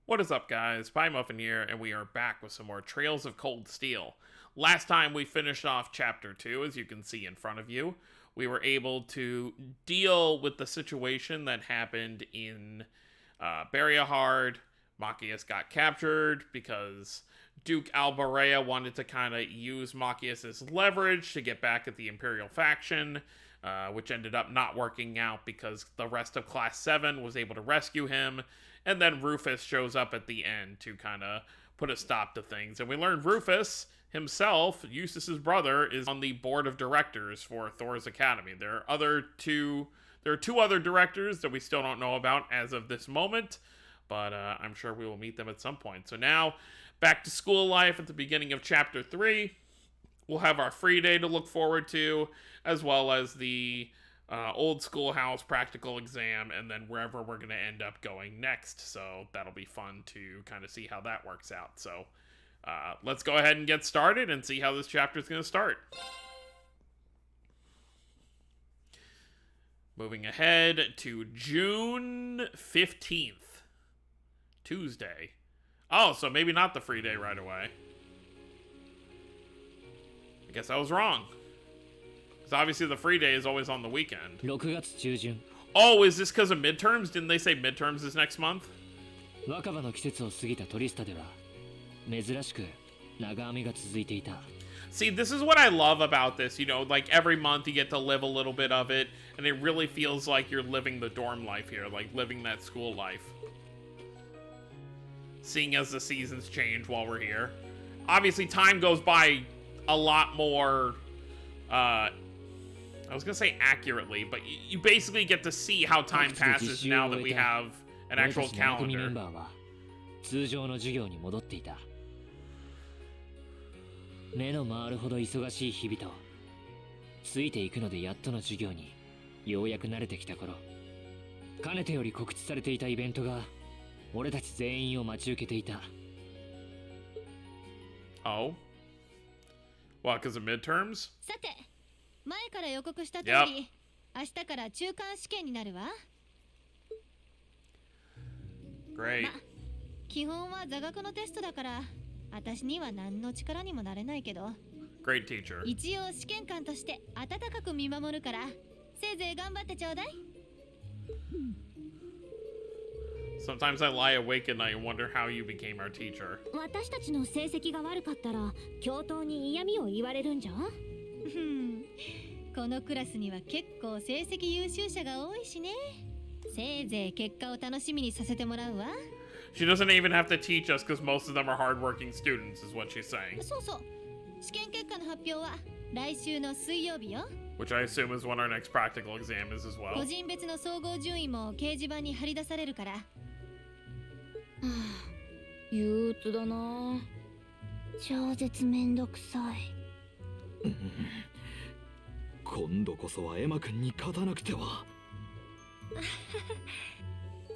What is up, guys? Pie Muffin here, and we are back with some more Trails of Cold Steel. Last time we finished off Chapter 2, as you can see in front of you. We were able to deal with the situation that happened in Barriahard. Machias got captured because Duke Albarea wanted to kind of use Machias as leverage to get back at the Imperial faction, which ended up not working out because the rest of Class 7 was able to rescue him. And then Rufus shows up at the end to kind of put a stop to things. And we learned Rufus himself, Eustace's brother, is on the board of directors for Thor's Academy. There are two other directors that we still don't know about as of this moment, but I'm sure we will meet them at some point. So now, back to school life at the beginning of Chapter 3. We'll have our free day to look forward to, as well as the old schoolhouse practical exam, and then wherever we're going to end up going next. So that'll be fun to kind of see how that works out. So let's go ahead and get started and see how this chapter is going to start. Moving ahead to June 15th, Tuesday. Oh, so maybe not the free day right away. I guess I was wrong. Because obviously the free day is always on the weekend. Oh, is this because of midterms? Didn't they say midterms is next month? See, this is what I love about this. You know, like every month you get to live a little bit of it, and it really feels like you're living the dorm life here, like living that school life. Seeing as the seasons change while we're here. Obviously, time goes by a lot more, I was going to say accurately, but you basically get to see how time passes now that we have an actual calendar. Oh? What, because of midterms? Yep. Great. 基本は座学のテストだから、私には何の力にもなれないけど。Great teacher. 一応試験官として温かく見守るから、せいぜい頑張ってちょうだい。Sometimes I lie awake at night and wonder how you became our teacher. 私たちの成績が悪かったら、教頭に嫌味を言われるんじゃ？このクラスには結構成績優秀者が多いしね。せいぜい結果を楽しみにさせてもらうわ。She doesn't even have to teach us because most of them are hardworking students, is what she's saying. そうそう。試験結果の発表は来週の水曜日よ。Which I assume is when our next practical exam is as well. 個人別の総合順位も掲示板に貼り出されるから。憂鬱だな。超絶めんどくさい。今度こそはエマ君に勝たなくては。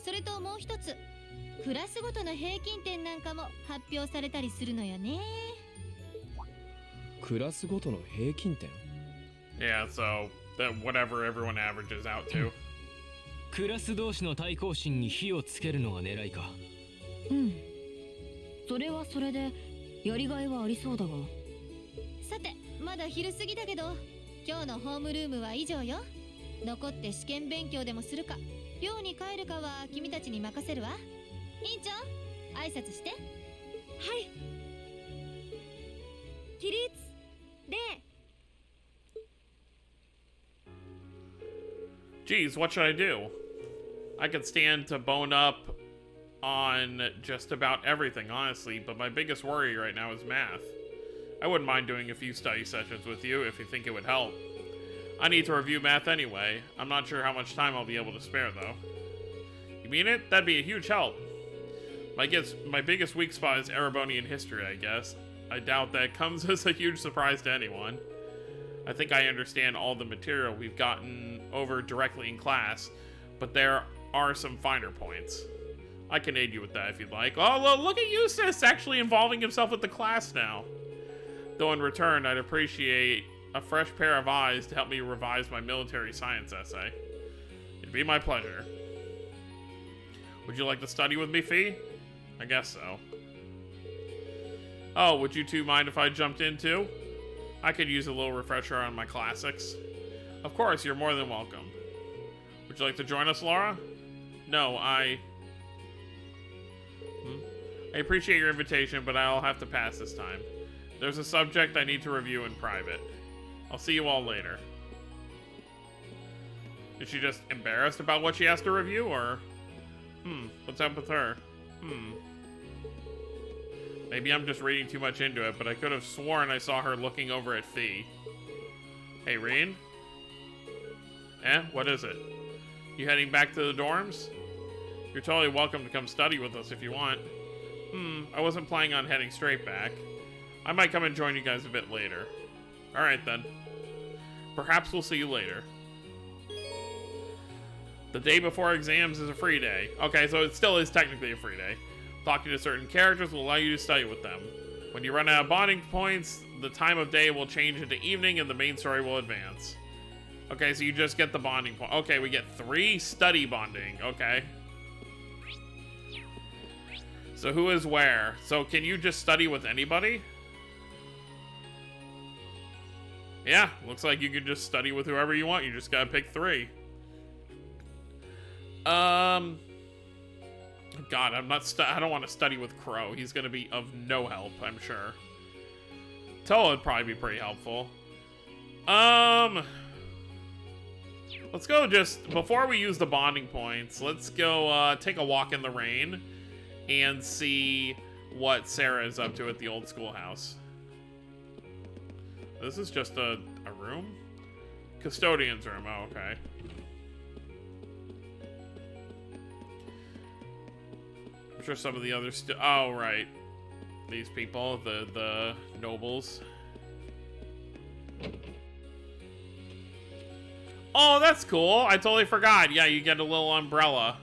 それともう一つ、クラスごとの平均点なんかも発表されたりするのよね。クラスごとの平均点 Yeah, so that whatever everyone averages out to. クラス同士の対抗心に火をつけるのが狙いか。それはそれでやりがいはありそうだが。さて、まだ昼過ぎだけど、今日のホームルームは以上よ。残って試験勉強でもするか、寮に帰るかは君たちに任せるわ。委員長、挨拶して。はい。起立。礼。Geez, what should I do? I could stand to bone up on just about everything, honestly, but my biggest worry right now is math. I wouldn't mind doing a few study sessions with you if you think it would help. I need to review math anyway. I'm not sure how much time I'll be able to spare, though. You mean it? That'd be a huge help. My biggest weak spot is Erebonian history, I guess. I doubt that comes as a huge surprise to anyone. I think I understand all the material we've gotten over directly in class, but there are some finer points. I can aid you with that if you'd like. Oh, look at Eustace actually involving himself with the class now. Though in return, I'd appreciate a fresh pair of eyes to help me revise my military science essay. It'd be my pleasure. Would you like to study with me, Fee? I guess so. Oh, would you two mind if I jumped in too? I could use a little refresher on my classics. Of course, you're more than welcome. Would you like to join us, Laura? No, I appreciate your invitation, but I'll have to pass this time. There's a subject I need to review in private. I'll see you all later. Is she just embarrassed about what she has to review, or... what's up with her? Maybe I'm just reading too much into it, but I could have sworn I saw her looking over at Fee. Hey, Reen? What is it? You heading back to the dorms? You're totally welcome to come study with us if you want. I wasn't planning on heading straight back. I might come and join you guys a bit later. Alright then. Perhaps we'll see you later. The day before exams is a free day. Okay, so it still is technically a free day. Talking to certain characters will allow you to study with them. When you run out of bonding points, the time of day will change into evening and the main story will advance. Okay, so you just get the bonding point. Okay, we get 3 study bonding. Okay. So who is where? So can you just study with anybody? Yeah, looks like you can just study with whoever you want. You just gotta pick 3. God, I don't want to study with Crow. He's gonna be of no help, I'm sure. Toa would probably be pretty helpful. Let's go just, before we use the bonding points, let's go take a walk in the rain and see what Sarah is up to at the old schoolhouse. This is just a room? Custodian's room, oh, okay. I'm sure some of the others oh, right. These people, the nobles. Oh, that's cool. I totally forgot. Yeah, you get a little umbrella.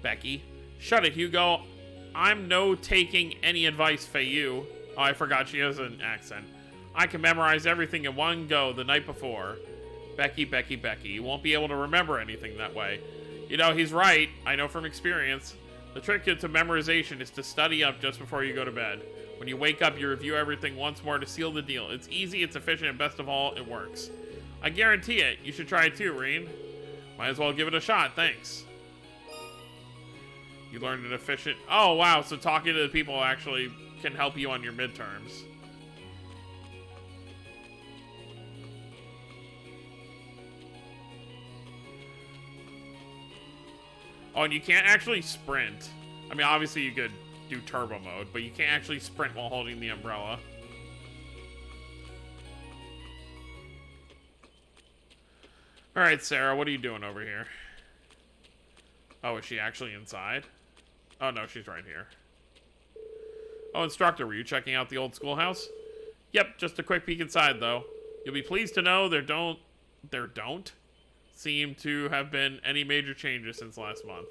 Becky. Shut it, Hugo. I'm no taking any advice, Feiyu. Oh, I forgot she has an accent. I can memorize everything in one go the night before. Becky, Becky, Becky. You won't be able to remember anything that way. You know, he's right. I know from experience. The trick to memorization is to study up just before you go to bed. When you wake up, you review everything once more to seal the deal. It's easy, it's efficient, and best of all, it works. I guarantee it. You should try it too, Reen. Might as well give it a shot. Thanks. You learned an efficient... Oh, wow. So talking to the people actually can help you on your midterms. Oh, and you can't actually sprint. I mean, obviously you could do turbo mode, but you can't actually sprint while holding the umbrella. Alright, Sarah, what are you doing over here? Oh, is she actually inside? Oh, no, she's right here. Oh, instructor, were you checking out the old schoolhouse? Yep, just a quick peek inside, though. You'll be pleased to know there don't seem to have been any major changes since last month.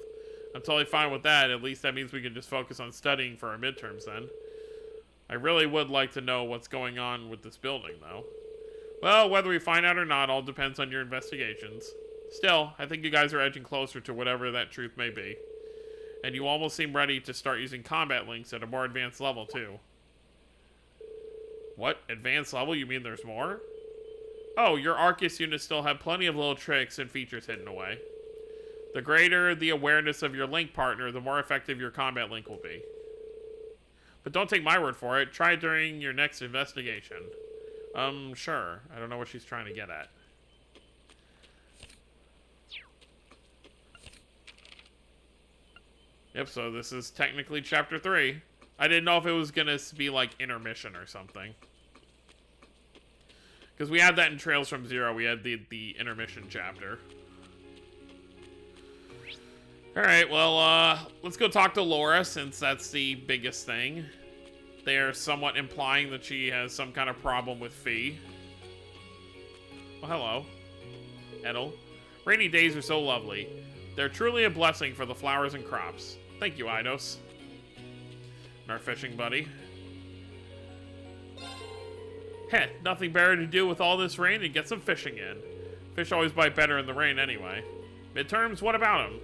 I'm totally fine with that. At least that means we can just focus on studying for our midterms then. I really would like to know what's going on with this building, though. Well, whether we find out or not all depends on your investigations. Still, I think you guys are edging closer to whatever that truth may be. And you almost seem ready to start using combat links at a more advanced level, too. What? Advanced level? You mean there's more? Oh, your Arcus units still have plenty of little tricks and features hidden away. The greater the awareness of your link partner, the more effective your combat link will be. But don't take my word for it. Try it during your next investigation. Sure. I don't know what she's trying to get at. Yep, so this is technically Chapter 3. I didn't know if it was gonna be like intermission or something. Because we had that in Trails from Zero. We had the intermission chapter. Alright, well, let's go talk to Laura, since that's the biggest thing. They're somewhat implying that she has some kind of problem with Fee. Well, hello. Edel. Rainy days are so lovely. They're truly a blessing for the flowers and crops. Thank you, Eidos. And our fishing buddy. Heh, nothing better to do with all this rain than get some fishing in. Fish always bite better in the rain anyway. Midterms? What about them?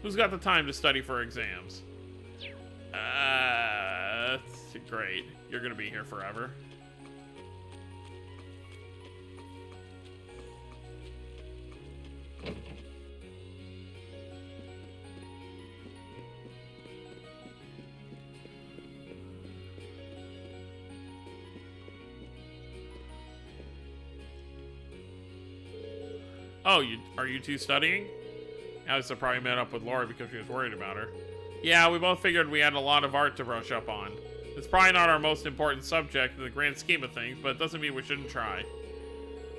Who's got the time to study for exams? That's great. You're gonna be here forever. Oh, are you two studying? Alisa probably met up with Laura because she was worried about her. Yeah, we both figured we had a lot of art to brush up on. It's probably not our most important subject in the grand scheme of things, but it doesn't mean we shouldn't try.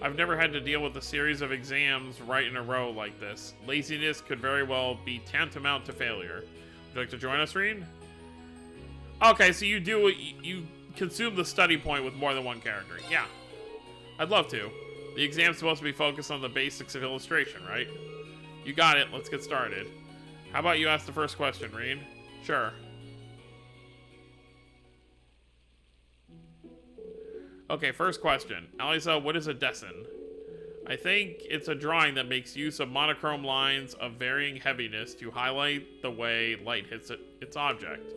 I've never had to deal with a series of exams right in a row like this. Laziness could very well be tantamount to failure. Would you like to join us, Reen? Okay, so you consume the study point with more than one character. Yeah, I'd love to. The exam's supposed to be focused on the basics of illustration, right? You got it. Let's get started. How about you ask the first question, Reen? Sure. Okay, first question. Alisa, what is a desin? I think it's a drawing that makes use of monochrome lines of varying heaviness to highlight the way light hits its object.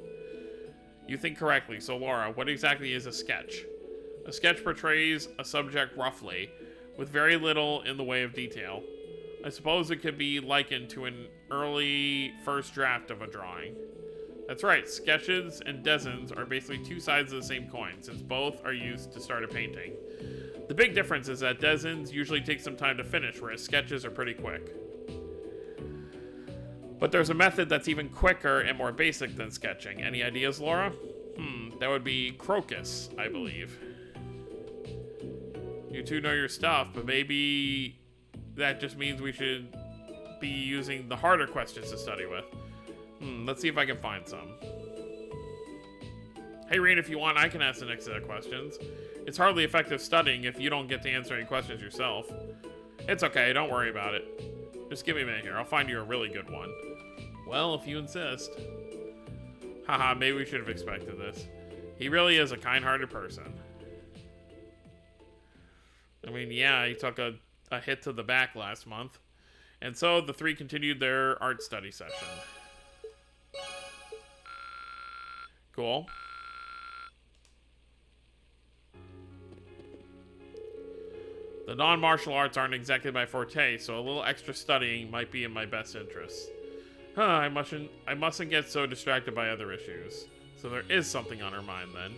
You think correctly. So, Laura, what exactly is a sketch? A sketch portrays a subject roughly, with very little in the way of detail. I suppose it could be likened to an early first draft of a drawing. That's right, sketches and desins are basically two sides of the same coin, since both are used to start a painting. The big difference is that desins usually take some time to finish, whereas sketches are pretty quick. But there's a method that's even quicker and more basic than sketching. Any ideas, Laura? That would be crocus, I believe. You two know your stuff, but maybe that just means we should be using the harder questions to study with. Let's see if I can find some. Hey, Reen, if you want, I can ask the next set of questions. It's hardly effective studying if you don't get to answer any questions yourself. It's okay, don't worry about it. Just give me a minute here, I'll find you a really good one. Well, if you insist. Haha, maybe we should have expected this. He really is a kind-hearted person. I mean, yeah, he took a hit to the back last month. And so the three continued their art study session. Cool. The non-martial arts aren't exactly my forte, so a little extra studying might be in my best interest. I mustn't get so distracted by other issues. So there is something on her mind then.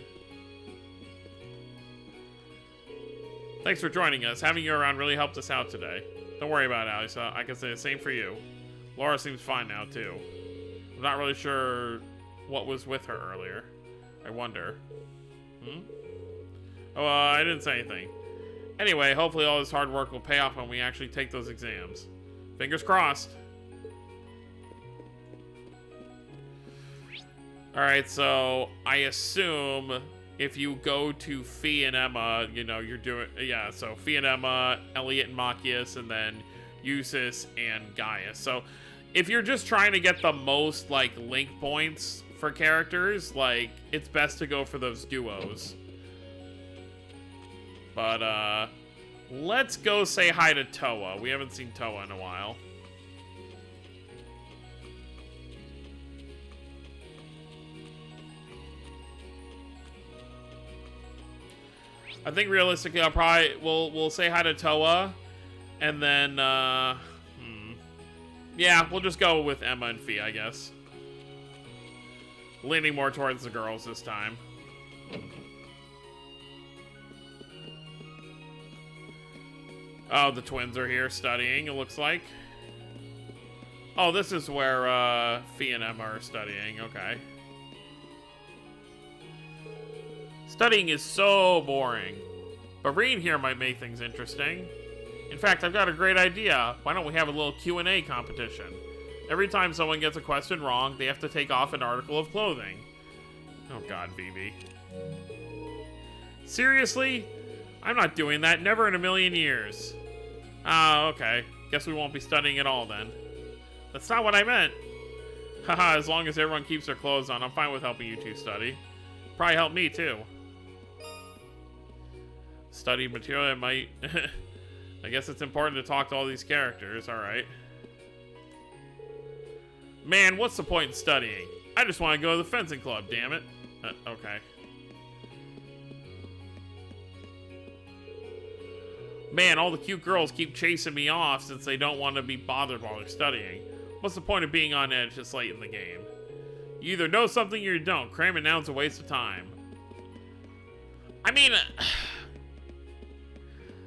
Thanks for joining us. Having you around really helped us out today. Don't worry about it, Alisa. I can say the same for you. Laura seems fine now, too. I'm not really sure what was with her earlier. I wonder. Oh, I didn't say anything. Anyway, hopefully all this hard work will pay off when we actually take those exams. Fingers crossed. Alright, so I assume if you go to Fee and Emma, you know, you're doing... Yeah, so Fee and Emma, Elliot and Machias, and then Eustace and Gaius. So if you're just trying to get the most, like, link points for characters, like, it's best to go for those duos. But, let's go say hi to Toa. We haven't seen Toa in a while. I think realistically, we'll say hi to Toa, and then, yeah, we'll just go with Emma and Fee, I guess. Leaning more towards the girls this time. Oh, the twins are here studying, it looks like. Oh, this is where, Fee and Emma are studying, okay. Studying is so boring. But reading here might make things interesting. In fact, I've got a great idea. Why don't we have a little Q&A competition? Every time someone gets a question wrong, they have to take off an article of clothing. Oh god, Vivi. Seriously? I'm not doing that. Never in a million years. Ah, okay. Guess we won't be studying at all then. That's not what I meant. Haha, as long as everyone keeps their clothes on, I'm fine with helping you two study. Probably help me too. Study material, I might... I guess it's important to talk to all these characters, alright. Man, what's the point in studying? I just want to go to the fencing club, damn it. Okay. Man, all the cute girls keep chasing me off since they don't want to be bothered while they're studying. What's the point of being on edge this late in the game? You either know something or you don't. Cramming now's a waste of time. I mean...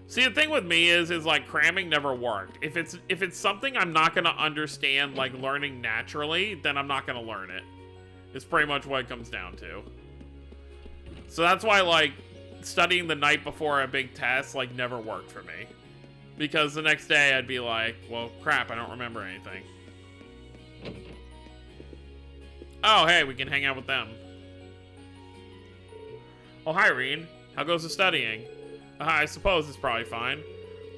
See, the thing with me is like cramming never worked. If it's something I'm not gonna understand, like learning naturally, then I'm not gonna learn it. It's pretty much what it comes down to. So that's why like studying the night before a big test like never worked for me, because the next day I'd be like, well, crap, I don't remember anything. Oh, hey, we can hang out with them. Oh, hi, Reen. How goes the studying? I suppose it's probably fine,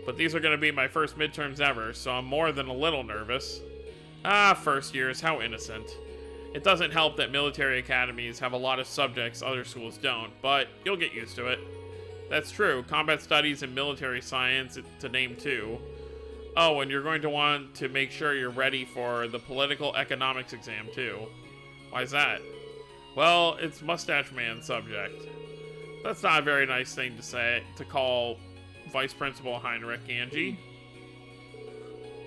but these are going to be my first midterms ever, so I'm more than a little nervous. Ah, first years, how innocent. It doesn't help that military academies have a lot of subjects other schools don't, but you'll get used to it. That's true, combat studies and military science, to name two. Oh, and you're going to want to make sure you're ready for the political economics exam too. Why's that? Well, it's Mustache Man's subject. That's not a very nice thing to say, to call Vice Principal Heinrich Ganji.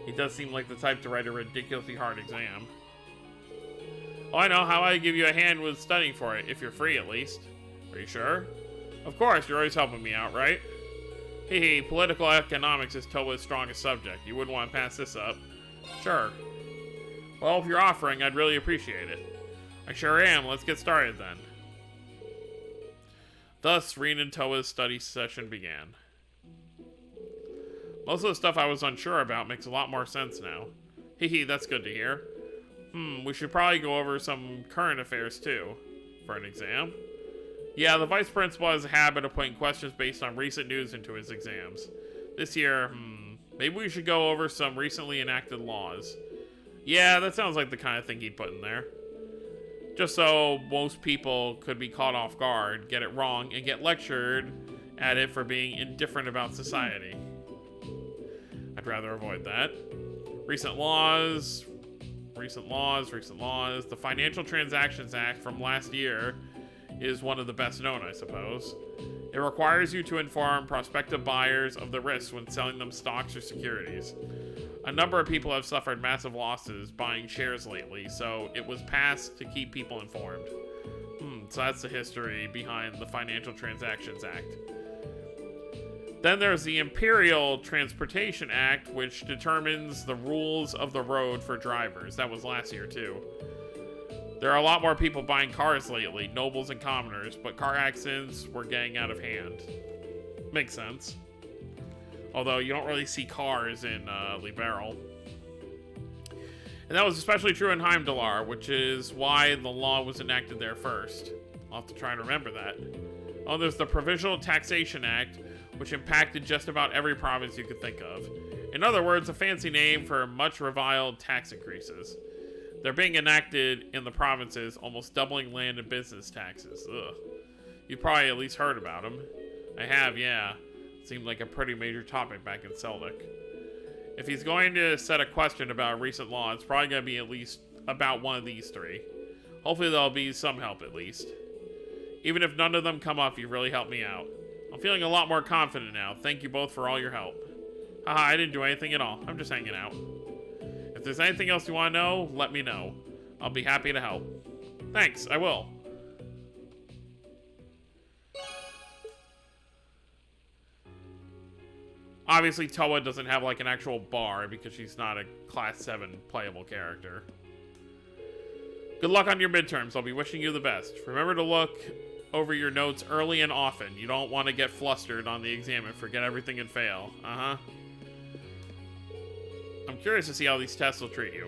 He does seem like the type to write a ridiculously hard exam. Oh, I know. How about I give you a hand with studying for it, if you're free at least. Are you sure? Of course, you're always helping me out, right? Hey, political economics is Towa's strongest subject. You wouldn't want to pass this up. Sure. Well, if you're offering, I'd really appreciate it. I sure am. Let's get started then. Thus, Reen and Towa's study session began. Most of the stuff I was unsure about makes a lot more sense now. Hee, that's good to hear. We should probably go over some current affairs too, for an exam. Yeah, the vice principal has a habit of putting questions based on recent news into his exams. This year, maybe we should go over some recently enacted laws. Yeah, that sounds like the kind of thing he'd put in there. Just so most people could be caught off guard, get it wrong, and get lectured at it for being indifferent about society. I'd rather avoid that. Recent laws. The Financial Transactions Act from last year is one of the best known, I suppose. It requires you to inform prospective buyers of the risks when selling them stocks or securities. A number of people have suffered massive losses buying shares lately, so it was passed to keep people informed. So that's the history behind the Financial Transactions Act. Then there's the Imperial Transportation Act, which determines the rules of the road for drivers. That was last year, too. There are a lot more people buying cars lately, nobles and commoners, but car accidents were getting out of hand. Makes sense. Although you don't really see cars in Liberal. And that was especially true in Heimdallar, which is why the law was enacted there first. I'll have to try and remember that. Oh, there's the Provisional Taxation Act, which impacted just about every province you could think of. In other words, a fancy name for much reviled tax increases. They're being enacted in the provinces, almost doubling land and business taxes. Ugh. You've probably at least heard about them. I have, yeah. Seemed like a pretty major topic back in Seldik. If he's going to set a question about a recent law, it's probably going to be at least about one of these three. Hopefully there'll be some help at least. Even if none of them come up, you've really helped me out. I'm feeling a lot more confident now. Thank you both for all your help. Haha, I didn't do anything at all. I'm just hanging out. If there's anything else you want to know, let me know. I'll be happy to help. Thanks, I will. Obviously, Towa doesn't have like an actual bar because she's not a Class 7 playable character. Good luck on your midterms. I'll be wishing you the best. Remember to look over your notes early and often. You don't want to get flustered on the exam and forget everything and fail. I'm curious to see how these tests will treat you.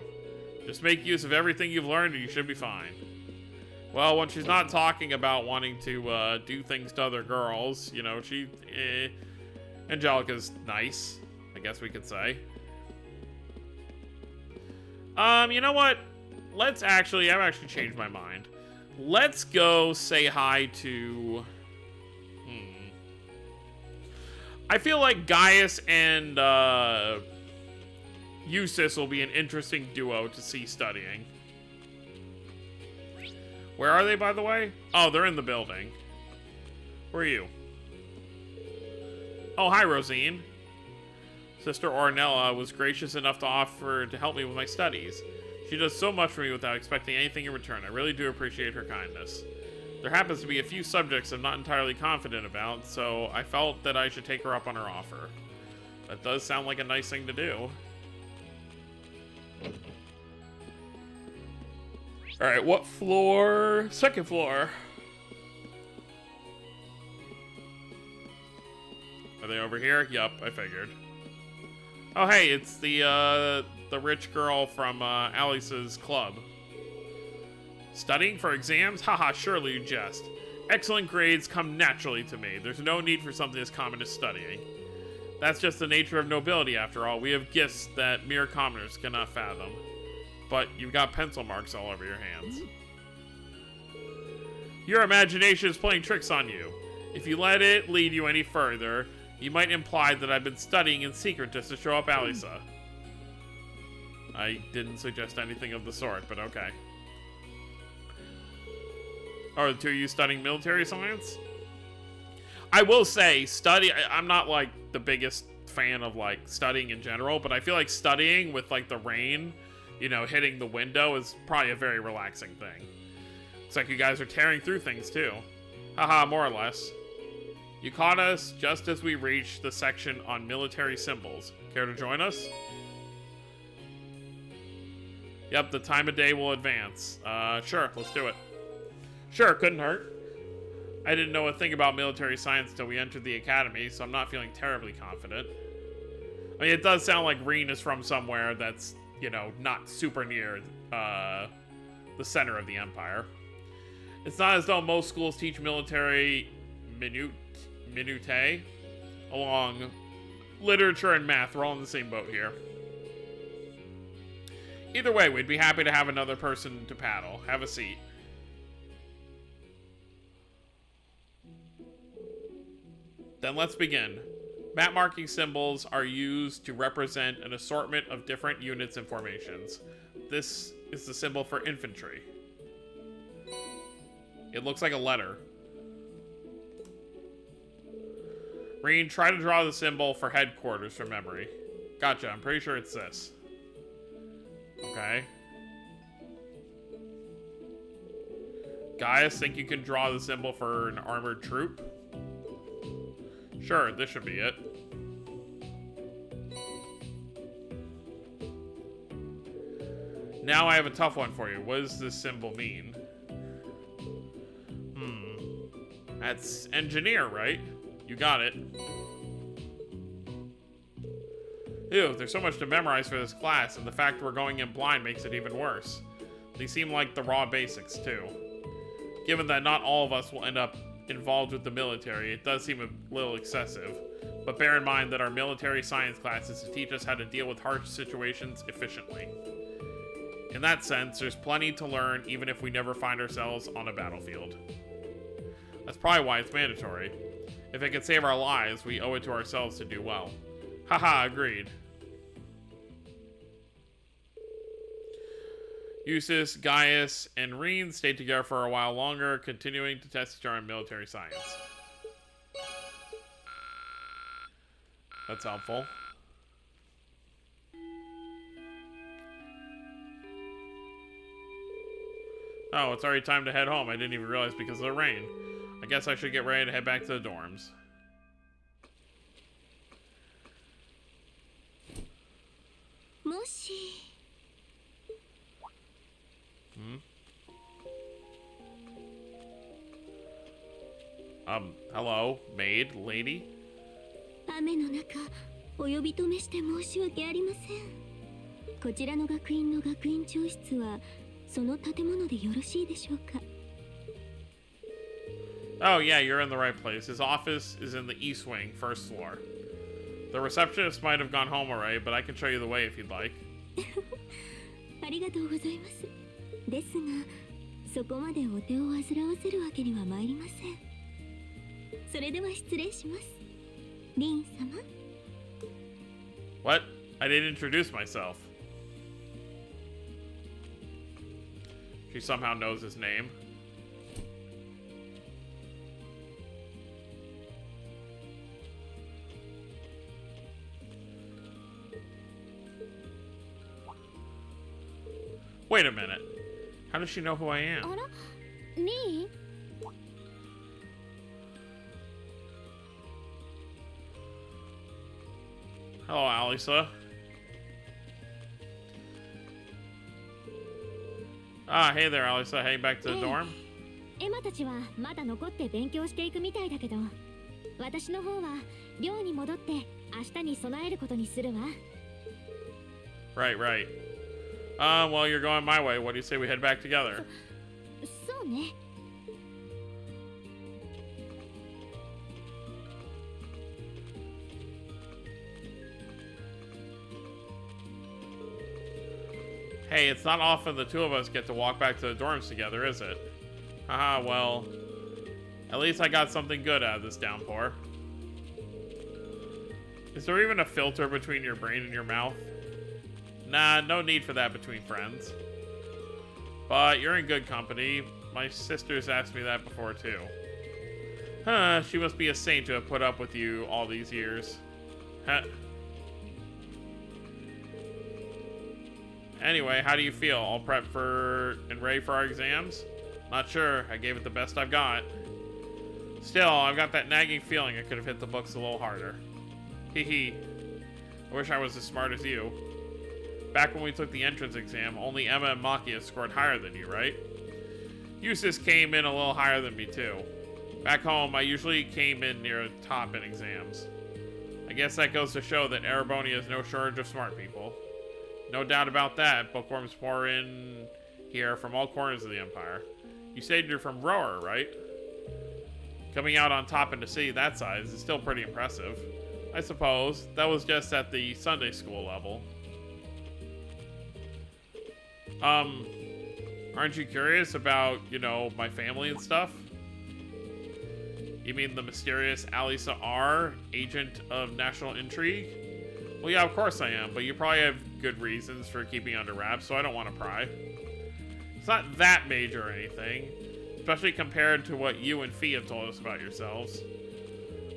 Just make use of everything you've learned and you should be fine. Well, when she's not talking about wanting to do things to other girls, you know, Angelica's nice, I guess we could say. You know what? I've actually changed my mind. Let's go say hi to... I feel like Gaius and Eustace will be an interesting duo to see studying. Where are they, by the way? Oh, they're in the building. Where are you? Oh, hi, Rosine. Sister Ornella was gracious enough to offer to help me with my studies. She does so much for me without expecting anything in return. I really do appreciate her kindness. There happens to be a few subjects I'm not entirely confident about, so I felt that I should take her up on her offer. That does sound like a nice thing to do. Alright, what floor? Second floor. Are they over here? Yup, I figured. Oh, hey, it's the rich girl from Alisa's club. Studying for exams? Haha, surely you jest. Excellent grades come naturally to me. There's no need for something as common as studying. That's just the nature of nobility, after all. We have gifts that mere commoners cannot fathom. But you've got pencil marks all over your hands. Your imagination is playing tricks on you. If you let it lead you any further, you might imply that I've been studying in secret just to show up Alisa. I didn't suggest anything of the sort, but okay. Are the two of you studying military science? I will say, I'm not like the biggest fan of like studying in general, but I feel like studying with like the rain, you know, hitting the window is probably a very relaxing thing. Looks like you guys are tearing through things too. Haha, more or less. You caught us just as we reached the section on military symbols. Care to join us? Yep, the time of day will advance. Sure, let's do it. Sure, couldn't hurt. I didn't know a thing about military science until we entered the academy, so I'm not feeling terribly confident. I mean, it does sound like Reen is from somewhere that's, you know, not super near the center of the empire. It's not as though most schools teach military minutiae along literature and math. We're all in the same boat here. Either way, we'd be happy to have another person to paddle. Have a seat. Then let's begin. Map marking symbols are used to represent an assortment of different units and formations. This is the symbol for infantry. It looks like a letter. Reen, try to draw the symbol for headquarters from memory. Gotcha, I'm pretty sure it's this. Okay. Gaius, think you can draw the symbol for an armored troop? Sure, this should be it. Now I have a tough one for you. What does this symbol mean? That's engineer, right? You got it. Ew, there's so much to memorize for this class, and the fact we're going in blind makes it even worse. These seem like the raw basics, too. Given that not all of us will end up involved with the military, it does seem a little excessive. But bear in mind that our military science class is to teach us how to deal with harsh situations efficiently. In that sense, there's plenty to learn even if we never find ourselves on a battlefield. That's probably why it's mandatory. If it can save our lives, we owe it to ourselves to do well. Haha, agreed. Eustace, Gaius, and Reen stayed together for a while longer, continuing to test each other in military science. That's helpful. Oh, it's already time to head home. I didn't even realize because of the rain. I guess I should get ready to head back to the dorms. Hello, maid, lady? 雨の中、お呼び止めして申し訳ありません。こちらの学院の学院長室はその建物でよろしいでしょうか? Oh yeah, you're in the right place. His office is in the east wing, first floor. The receptionist might have gone home already, but I can show you the way if you'd like. ありがとうございます。ですが、そこまでお手を煩わせるわけには参りません。それでは失礼します。リン様。What? I didn't introduce myself. She somehow knows his name. Wait a minute. How does she know who I am? あらリン Hello, Alisa. Ah, hey there, Alisa. Heading back to the dorm? エマたちはまだ残って勉強していくみたいだけど、私の方は寮に戻って明日に備えることにするわ。 Right, right. Well, you're going my way. What do you say we head back together? そうね。 Hey, it's not often the two of us get to walk back to the dorms together, is it? Haha, well, at least I got something good out of this downpour. Is there even a filter between your brain and your mouth? Nah, no need for that between friends. But you're in good company. My sister's asked me that before, too. Huh, she must be a saint to have put up with you all these years. Huh. Anyway, how do you feel? All prepped for and ready for our exams? Not sure. I gave it the best I've got. Still, I've got that nagging feeling I could have hit the books a little harder. Hee hee. I wish I was as smart as you. Back when we took the entrance exam, only Emma and Makia scored higher than you, right? Eustace came in a little higher than me, too. Back home, I usually came in near the top in exams. I guess that goes to show that Erebonia is no shortage of smart people. No doubt about that, bookworms pour in here from all corners of the Empire. You said you're from Rower, right? Coming out on top in the city that size is still pretty impressive. I suppose. That was just at the Sunday school level. Aren't you curious about, you know, my family and stuff? You mean the mysterious Alisa R, agent of national intrigue? Well, yeah, of course I am, but you probably have good reasons for keeping under wraps, so I don't want to pry. It's not that major or anything, especially compared to what you and Fee have told us about yourselves.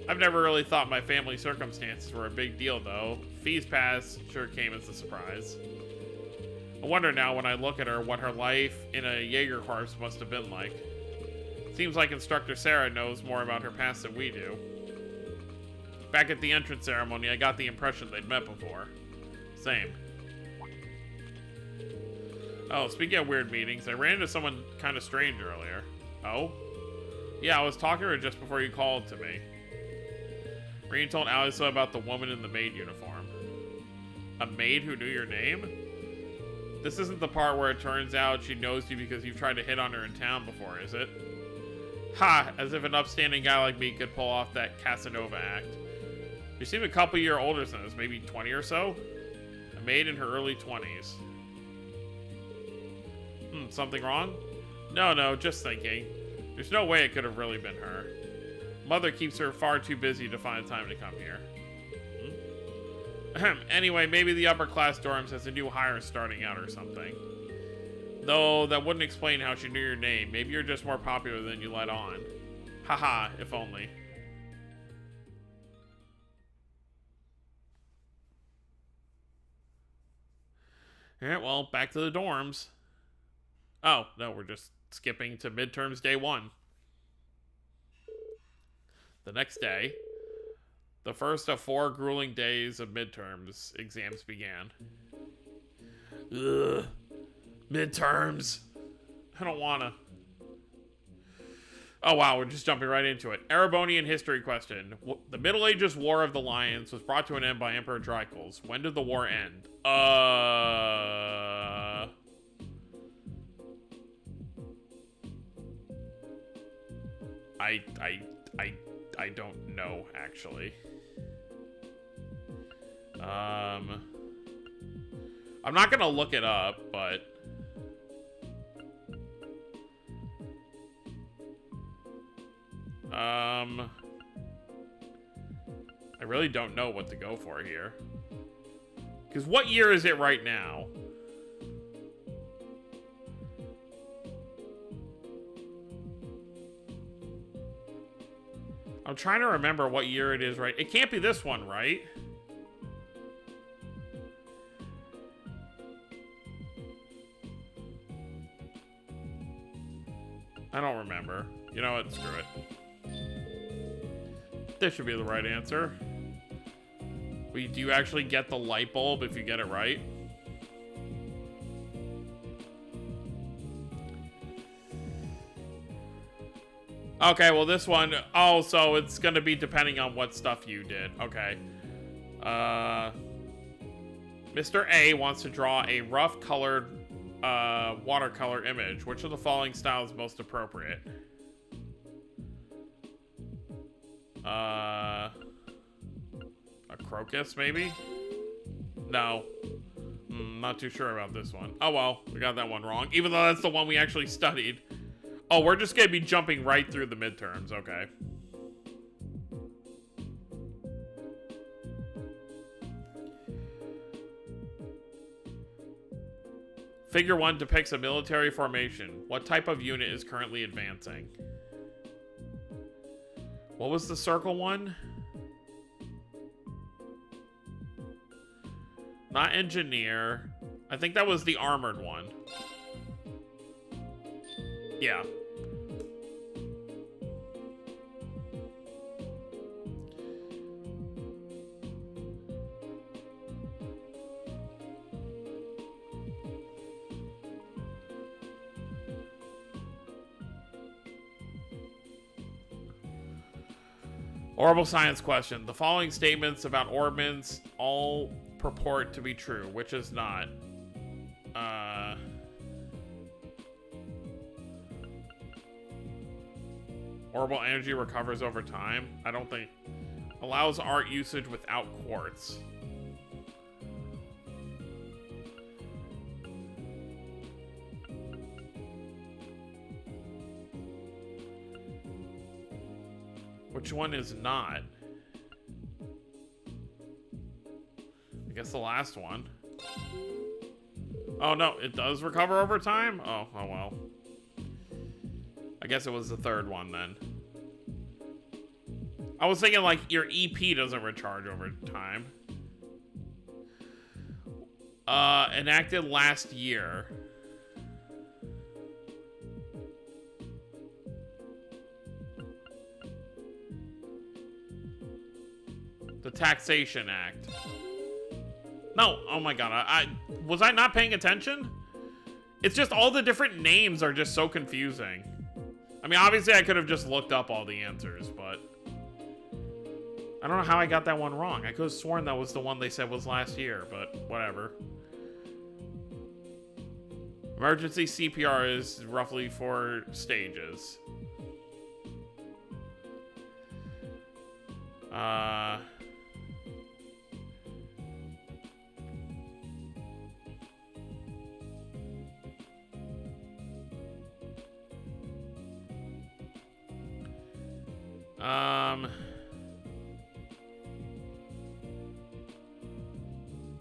I've never really thought my family circumstances were a big deal, though. Fee's past sure came as a surprise. I wonder now when I look at her what her life in a Jaeger corps must have been like. Seems like Instructor Sarah knows more about her past than we do. Back at the entrance ceremony, I got the impression they'd met before. Same. Oh, speaking of weird meetings, I ran into someone kind of strange earlier. Oh? Yeah, I was talking to her just before you called to me. Reen told Alisa about the woman in the maid uniform. A maid who knew your name? This isn't the part where it turns out she knows you because you've tried to hit on her in town before, is it? Ha! As if an upstanding guy like me could pull off that Casanova act. You seem a couple years older than us, maybe 20 or so? A maid in her early 20s. Something wrong? No, just thinking. There's no way it could have really been her. Mother keeps her far too busy to find time to come here. Anyway, maybe the upper class dorms has a new hire starting out or something. Though that wouldn't explain how she knew your name. Maybe you're just more popular than you let on. Haha, if only. Alright, well, back to the dorms. Oh, no, we're just skipping to midterms day 1. The next day, the first of 4 grueling days of midterms exams began. Ugh. Midterms. I don't wanna. Oh wow, we're just jumping right into it. Erebonian history question. The Middle Ages War of the Lions was brought to an end by Emperor Dracula. When did the war end? I don't know, actually. I'm not gonna look it up, but I really don't know what to go for here. Because what year is it right now? I'm trying to remember what year it is, right? It can't be this one, right? I don't remember. You know what? Screw it. This should be the right answer. Do you actually get the light bulb if you get it right? Okay, well this one, oh, so it's gonna be depending on what stuff you did. Okay. Mr. A wants to draw a rough colored watercolor image. Which of the following styles is most appropriate? A crocus, maybe? No. Not too sure about this one. Oh well, we got that one wrong. Even though that's the one we actually studied. Oh, we're just gonna be jumping right through the midterms. Okay. Figure 1 depicts a military formation. What type of unit is currently advancing? What was the circle one? Not engineer. I think that was the armored one. Yeah. Orbital science question. The following statements about orbits all purport to be true, which is not. Orbital energy recovers over time. I don't think. Allows art usage without quartz. Which one is not? I guess the last one. Oh no, it does recover over time? Oh well. I guess it was the third one then. I was thinking like your EP doesn't recharge over time. Enacted last year. The Taxation Act. No, oh my god, was I not paying attention? It's just all the different names are just so confusing. I mean, obviously I could have just looked up all the answers, but I don't know how I got that one wrong. I could have sworn that was the one they said was last year, but whatever. Emergency CPR is roughly 4 stages.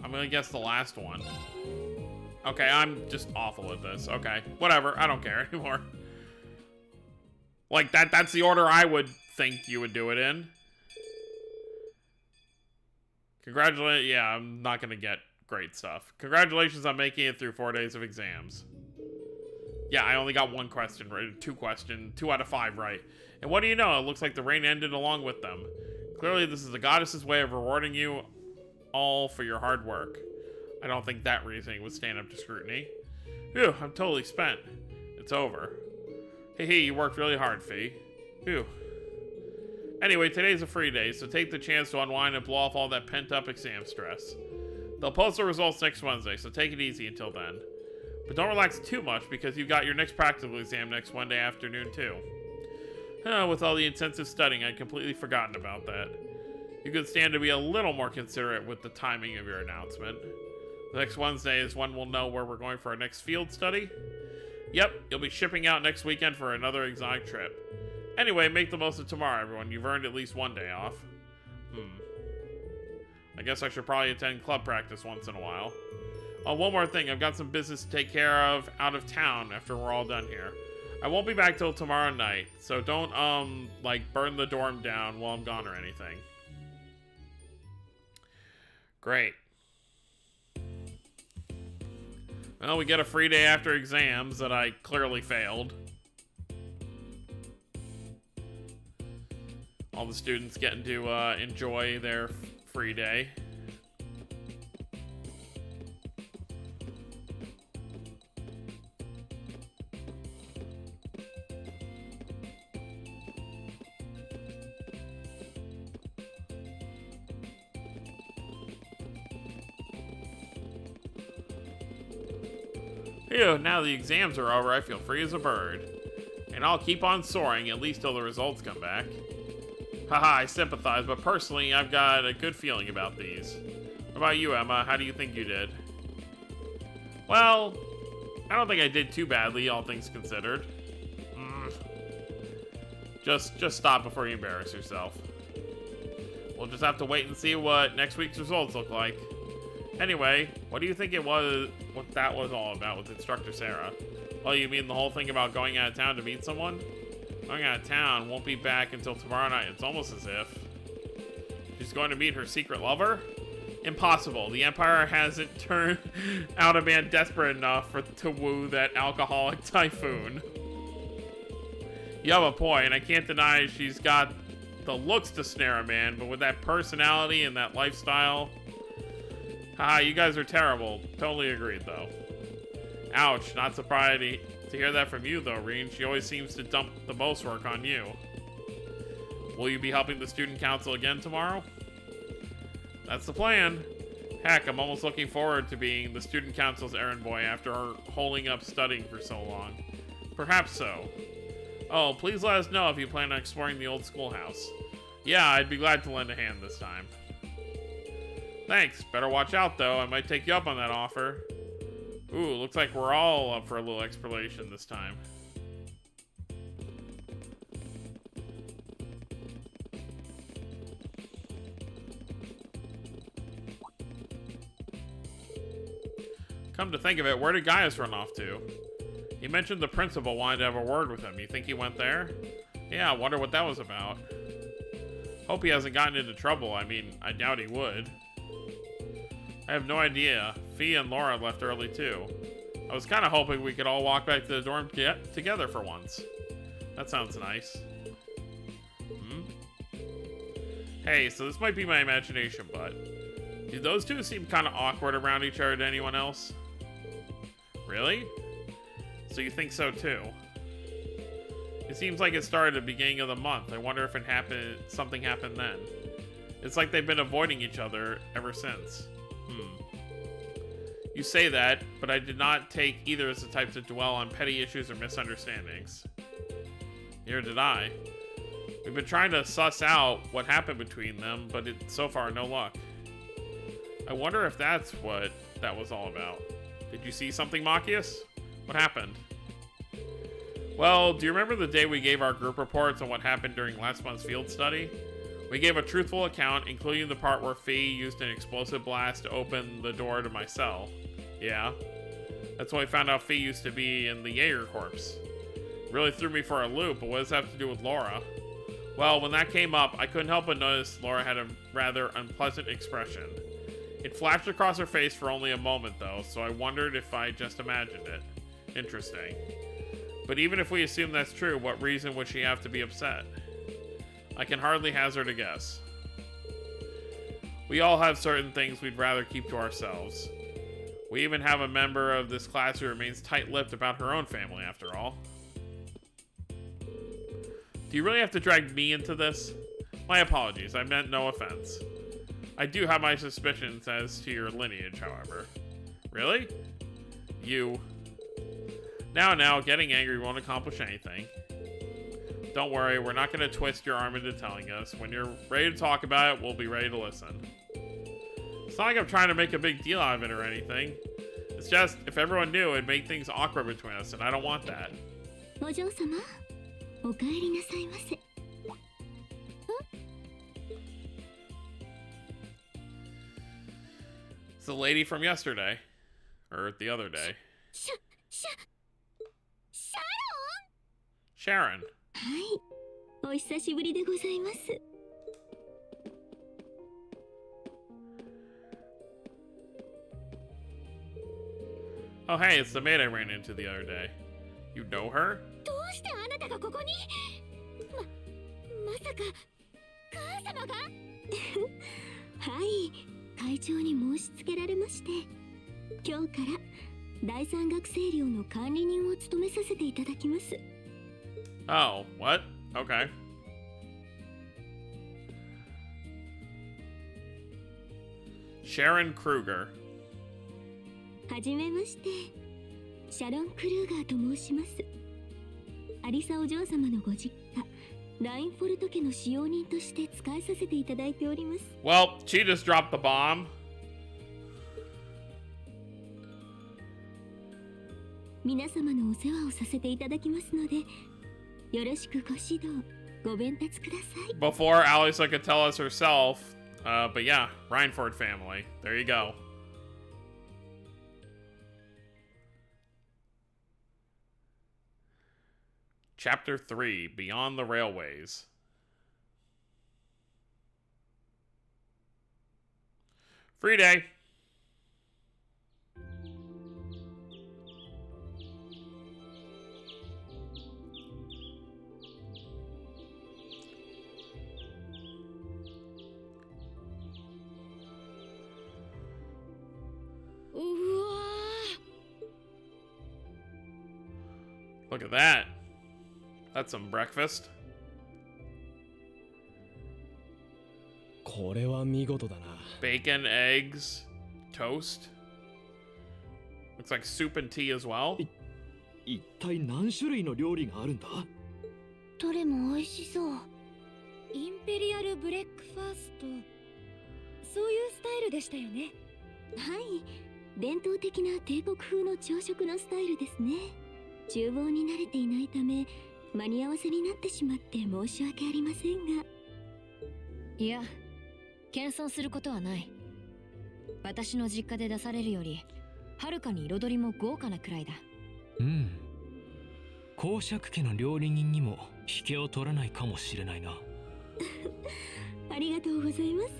I'm gonna guess the last one. Okay, I'm just awful at this. Okay, whatever. I don't care anymore. Like, that's the order I would think you would do it in. Congratulations. Yeah, I'm not gonna get great stuff. Congratulations on making it through 4 days of exams. Yeah, I only got 1 question right. 2 out of 5 right. And what do you know? It looks like the rain ended along with them. Clearly, this is the goddess's way of rewarding you all for your hard work. I don't think that reasoning would stand up to scrutiny. Phew, I'm totally spent. It's over. Hey, you worked really hard, Fee. Phew. Anyway, today's a free day, so take the chance to unwind and blow off all that pent-up exam stress. They'll post the results next Wednesday, so take it easy until then. But don't relax too much, because you've got your next practical exam next Monday afternoon, too. With all the intensive studying, I'd completely forgotten about that. You could stand to be a little more considerate with the timing of your announcement. Next Wednesday is when we'll know where we're going for our next field study. Yep, you'll be shipping out next weekend for another exotic trip. Anyway, make the most of tomorrow, everyone. You've earned at least 1 day off. I guess I should probably attend club practice once in a while. Oh, one more thing. I've got some business to take care of out of town after we're all done here. I won't be back till tomorrow night, so don't, like, burn the dorm down while I'm gone or anything. Great. Well, we get a free day after exams that I clearly failed. All the students getting to enjoy their free day. Phew, now the exams are over, I feel free as a bird. And I'll keep on soaring, at least till the results come back. Haha, I sympathize, but personally, I've got a good feeling about these. What about you, Emma? How do you think you did? Well, I don't think I did too badly, all things considered. Just stop before you embarrass yourself. We'll just have to wait and see what next week's results look like. Anyway, what do you think what that was all about with Instructor Sarah? Oh, you mean the whole thing about going out of town to meet someone? Going out of town, won't be back until tomorrow night. It's almost as if she's going to meet her secret lover? Impossible. The Empire hasn't turned out a man desperate enough to woo that alcoholic typhoon. You have a point. I can't deny she's got the looks to snare a man, but with that personality and that lifestyle... Haha, you guys are terrible. Totally agreed, though. Ouch, not surprised to hear that from you, though, Reen. She always seems to dump the most work on you. Will you be helping the student council again tomorrow? That's the plan. Heck, I'm almost looking forward to being the student council's errand boy after holding up studying for so long. Perhaps so. Oh, please let us know if you plan on exploring the old schoolhouse. Yeah, I'd be glad to lend a hand this time. Thanks. Better watch out, though. I might take you up on that offer. Ooh, looks like we're all up for a little exploration this time. Come to think of it, where did Gaius run off to? He mentioned the principal wanted to have a word with him. You think he went there? Yeah, I wonder what that was about. Hope he hasn't gotten into trouble. I mean, I doubt he would. I have no idea. Fee and Laura left early too. I was kind of hoping we could all walk back to the dorm together for once. That sounds nice. Hey, so this might be my imagination, but do those two seem kind of awkward around each other to anyone else? Really? So you think so too? It seems like it started at the beginning of the month. I wonder if something happened then. It's like they've been avoiding each other ever since. You say that, but I did not take either as the type to dwell on petty issues or misunderstandings. Neither did I. We've been trying to suss out what happened between them, but so far no luck. I wonder if that's what that was all about. Did you see something, Machias? What happened? Well, do you remember the day we gave our group reports on what happened during last month's field study? We gave a truthful account, including the part where Fee used an explosive blast to open the door to my cell. Yeah. That's when we found out Fee used to be in the Jaeger Corps. Really threw me for a loop, but what does that have to do with Laura? Well, when that came up, I couldn't help but notice Laura had a rather unpleasant expression. It flashed across her face for only a moment, though, so I wondered if I just imagined it. Interesting. But even if we assume that's true, what reason would she have to be upset? I can hardly hazard a guess. We all have certain things we'd rather keep to ourselves. We even have a member of this class who remains tight-lipped about her own family, after all. Do you really have to drag me into this? My apologies, I meant no offense. I do have my suspicions as to your lineage, however. Really? You. Now, getting angry won't accomplish anything. Don't worry, we're not going to twist your arm into telling us. When you're ready to talk about it, we'll be ready to listen. It's not like I'm trying to make a big deal out of it or anything. It's just, if everyone knew, it'd make things awkward between us, and I don't want that. お嬢様、お帰りなさいませ。It's the lady from yesterday. Or the other day. Sharon. はい、お久しぶりでございます。Oh, hey, it's the maid I ran into the other day. You know her? どうしてあなたがここに？まさか母様がはい、会長に申し付けられまして、今日から第三学生寮の管理人を務めさせていただきます。 Oh, what? Okay. Sharon Kruger. はじめまして、シャロン・クルーガーと申します。アリサお嬢様のご実家ラインフォルト家の使用人として仕えさせていただいております。 Well, she just dropped the bomb. 皆様のお世話をさせていただきますので、よろしくご指導ご鞭撻ください。 Before Alisa could tell us herself, but yeah, Reinford family. There you go. Chapter 3, Beyond the Railways. Free day. Look at that. That's some breakfast. これは見事だな。 Bacon, eggs, toast. Looks like soup and tea as well. 一体何種類の料理があるんだ？どれも美味しそう。インペリアルブレックファースト、そういうスタイルでしたよね。はい、伝統的な帝国風の朝食のスタイルですね。厨房に慣れていないため間に合わせになってしまって申し訳ありませんが。いや、謙遜することはない。私の実家で出されるよりはるかに彩りも豪華なくらいだ。うん。公爵家の料理人にも引けを取らないかもしれないな。ありがとうございます。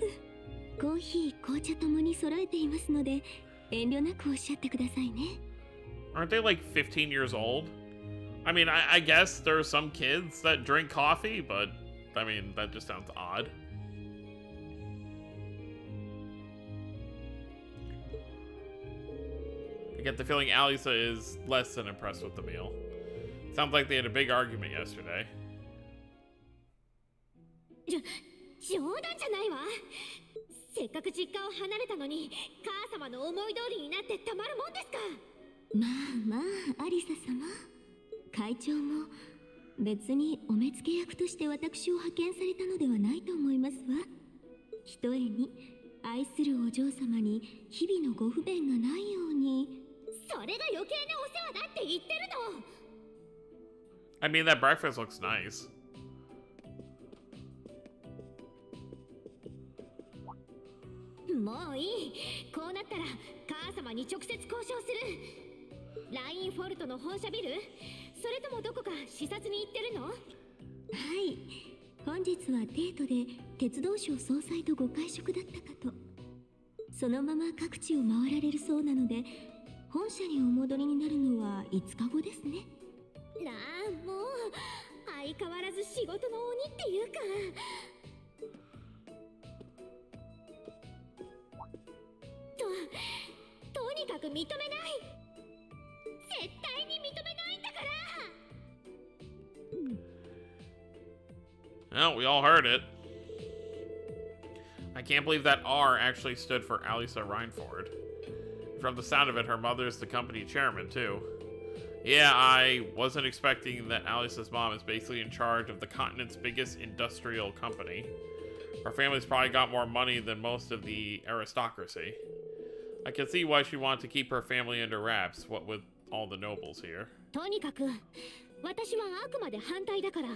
コーヒー、紅茶ともに揃えていますので遠慮なくおっしゃってくださいね。 Aren't they like 15 years old? I mean, I guess there are some kids that drink coffee, but I mean, that just sounds odd. I get the feeling Alisa is less than impressed with the meal. Sounds like they had a big argument yesterday. 冗談じゃないわ。せっかく実家を離れたのに母様の思い通りになってたまるもんですか。まあまあ、アリサ様、会長も別にお目付け役として私を派遣されたのではないと思いますわ。ひとえに愛するお嬢様に日々のご不便がないように。それが余計なお世話だって言ってるの。 I mean, that breakfast looks nice. もういい。こうなったら母様に直接交渉する。ラインフォルトの本社ビル、それともどこか視察に行ってるの？はい、本日はデートで鉄道省総裁とご会食だったかと。そのまま各地を回られるそうなので、本社にお戻りになるのは5日後ですね。なあ、もう相変わらず仕事の鬼っていうか。とにかく認めない。絶対に認めないんだから。 Well, we all heard it. I can't believe that R actually stood for Alisa Reinford. From the sound of it, her mother's the company chairman, too. Yeah, I wasn't expecting that Alisa's mom is basically in charge of the continent's biggest industrial company. Her family's probably got more money than most of the aristocracy. I can see why she wanted to keep her family under wraps, what with all the nobles here. とにかく私はあくまで反対だから。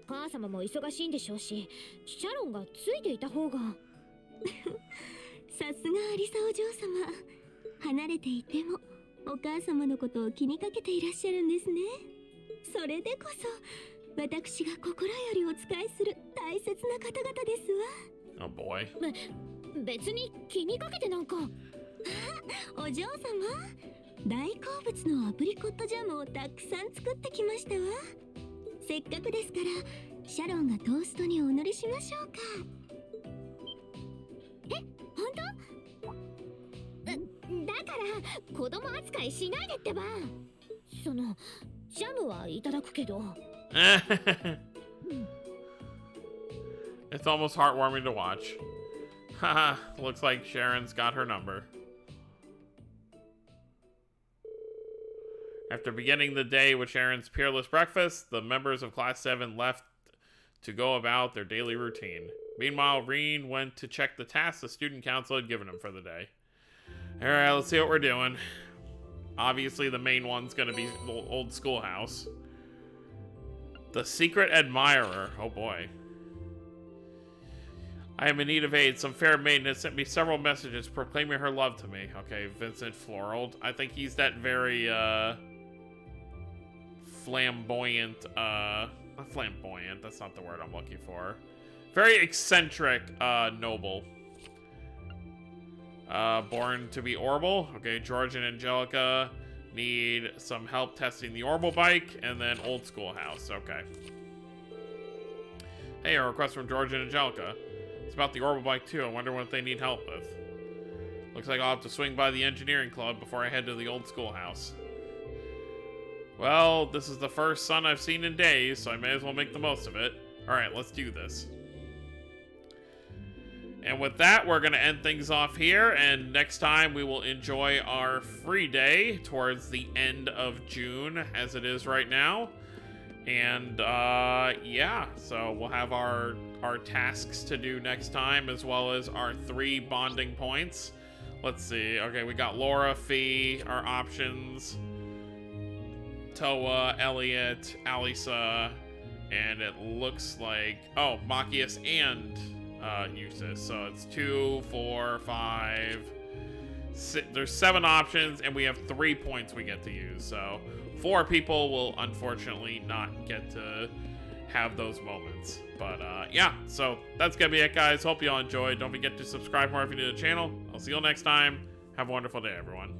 母様も忙しいんでしょうし、シャロンがついていた方が。さすがアリサお嬢様、離れていてもお母様のことを気にかけていらっしゃるんですね。それでこそ私が心よりお仕えする大切な方々ですわ。 Oh boy. 別に気にかけてなんか。お嬢様、大好物のアプリコットジャムをたくさん作ってきましたわ。せっかくですからシャロンがトーストにお乗りしましょうか。え、本当？だから子供扱いしないでってば。そのジャムはいただくけど。It's almost heartwarming to watch. Haha, looks like Sharon's got her number. After beginning the day with Sharon's peerless breakfast, the members of Class 7 left to go about their daily routine. Meanwhile, Reen went to check the tasks the student council had given him for the day. Alright, let's see what we're doing. Obviously, the main one's gonna be the old schoolhouse. The Secret Admirer. Oh boy. I am in need of aid. Some fair maiden has sent me several messages proclaiming her love to me. Okay, Vincent Florold. I think he's that very, flamboyant, not flamboyant, that's not the word I'm looking for. Very eccentric, noble. Born to be Orbital. Okay, George and Angelica need some help testing the Orbital bike, and then Old Schoolhouse. Okay. Hey, a request from George and Angelica. It's about the Orbital bike too. I wonder what they need help with. Looks like I'll have to swing by the engineering club before I head to the Old Schoolhouse. Well, this is the first sun I've seen in days, so I may as well make the most of it. Alright, let's do this. And with that, we're going to end things off here, and next time we will enjoy our free day towards the end of June, as it is right now. And, yeah, so we'll have our tasks to do next time, as well as our 3 bonding points. Let's see. Okay, we got Laura, Fee, our options. Toa, Elliot, Alisa, and it looks like, oh, Machias and Eustace. So it's 2, 4, 5, 6, there's 7 options, and we have 3 points we get to use. So 4 people will unfortunately not get to have those moments. But yeah, so that's gonna be it, guys. Hope you all enjoyed. Don't forget to subscribe more if you're new to the channel. I'll see you all next time. Have a wonderful day, everyone.